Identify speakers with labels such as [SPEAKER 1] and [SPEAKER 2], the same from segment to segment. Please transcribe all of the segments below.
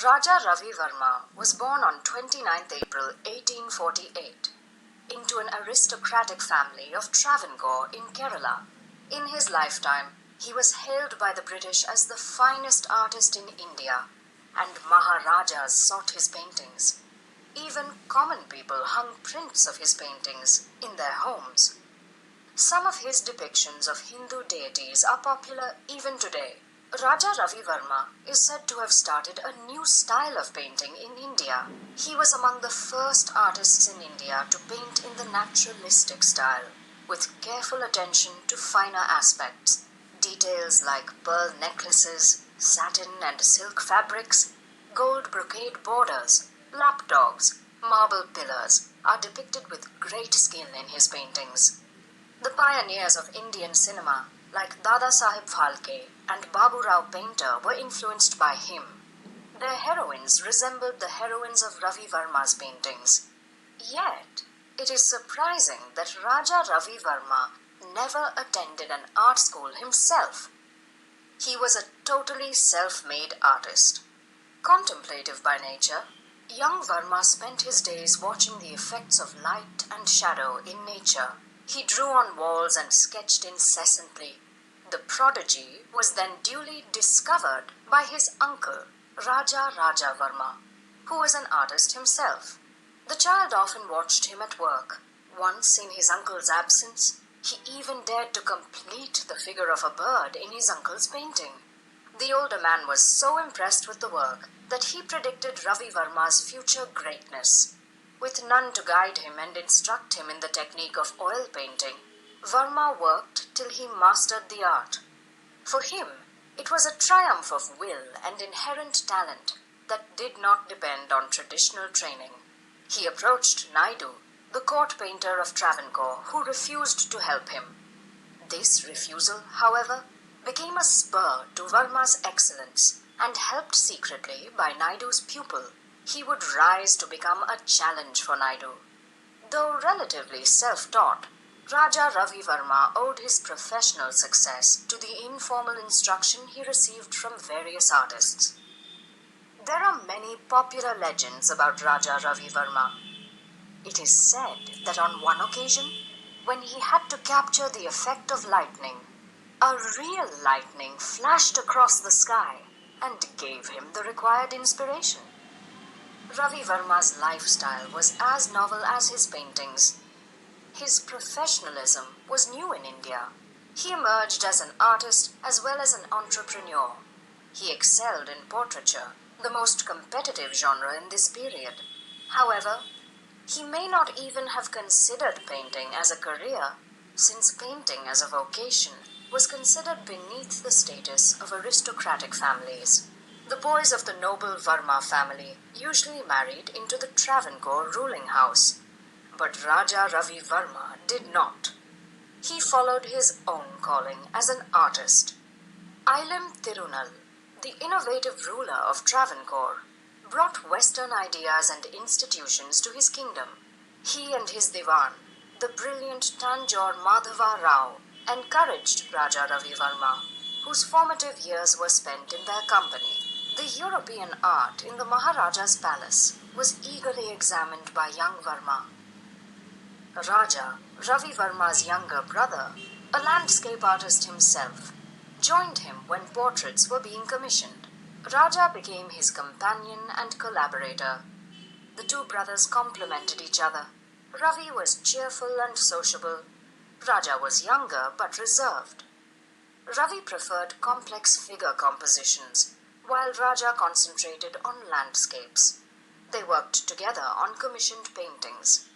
[SPEAKER 1] Raja Ravi Verma was born on 29th April 1848 into an aristocratic family of Travancore in Kerala. In his lifetime, he was hailed by the British as the finest artist in India, and Maharajas sought his paintings. Even common people hung prints of his paintings in their homes. Some of his depictions of Hindu deities are popular even today. Raja Ravi Verma is said to have started a new style of painting in India. He was among the first artists in India to paint in the naturalistic style, with careful attention to finer aspects. Details like pearl necklaces, satin and silk fabrics, gold brocade borders, lapdogs, marble pillars are depicted with great skill in his paintings. The pioneers of Indian cinema, like Dada Saheb Phalke and Babu Rao Painter, were influenced by him. Their heroines resembled the heroines of Ravi Verma's paintings. Yet, it is surprising that Raja Ravi Verma never attended an art school himself. He was a totally self-made artist. Contemplative by nature, young Verma spent his days watching the effects of light and shadow in nature. He drew on walls and sketched incessantly. The prodigy was then duly discovered by his uncle, Raja Verma, who was an artist himself. The child often watched him at work. Once, in his uncle's absence, he even dared to complete the figure of a bird in his uncle's painting. The older man was so impressed with the work that he predicted Ravi Verma's future greatness. With none to guide him and instruct him in the technique of oil painting, Verma worked till he mastered the art. For him, it was a triumph of will and inherent talent that did not depend on traditional training. He approached Naidu, the court painter of Travancore, who refused to help him. This refusal, however, became a spur to Verma's excellence and helped secretly by Naidu's pupil. He would rise to become a challenge for Naidu. Though relatively self-taught, Raja Ravi Verma owed his professional success to the informal instruction he received from various artists. There are many popular legends about Raja Ravi Verma. It is said that on one occasion, when he had to capture the effect of lightning, a real lightning flashed across the sky and gave him the required inspiration. Ravi Verma's lifestyle was as novel as his paintings. His professionalism was new in India. He emerged as an artist as well as an entrepreneur. He excelled in portraiture, the most competitive genre in this period. However, he may not even have considered painting as a career, since painting as a vocation was considered beneath the status of aristocratic families. The boys of the noble Verma family usually married into the Travancore ruling house, but Raja Ravi Verma did not. He followed his own calling as an artist. Ilam Tirunal, the innovative ruler of Travancore, brought Western ideas and institutions to his kingdom. He and his Diwan, the brilliant Tanjore Madhava Rao, encouraged Raja Ravi Verma, whose formative years were spent in their company. The European art in the Maharaja's palace was eagerly examined by young Verma. Raja, Ravi Verma's younger brother, a landscape artist himself, joined him when portraits were being commissioned. Raja became his companion and collaborator. The two brothers complemented each other. Ravi was cheerful and sociable. Raja was younger but reserved. Ravi preferred complex figure compositions, while Raja concentrated on landscapes. They worked together on commissioned paintings.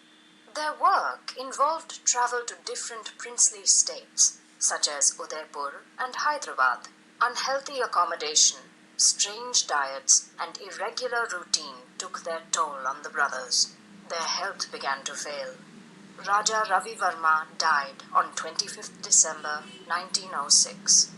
[SPEAKER 1] Their work involved travel to different princely states, such as Udaipur and Hyderabad. Unhealthy accommodation, strange diets, and irregular routine took their toll on the brothers. Their health began to fail. Raja Ravi Verma died on 25th December 1906.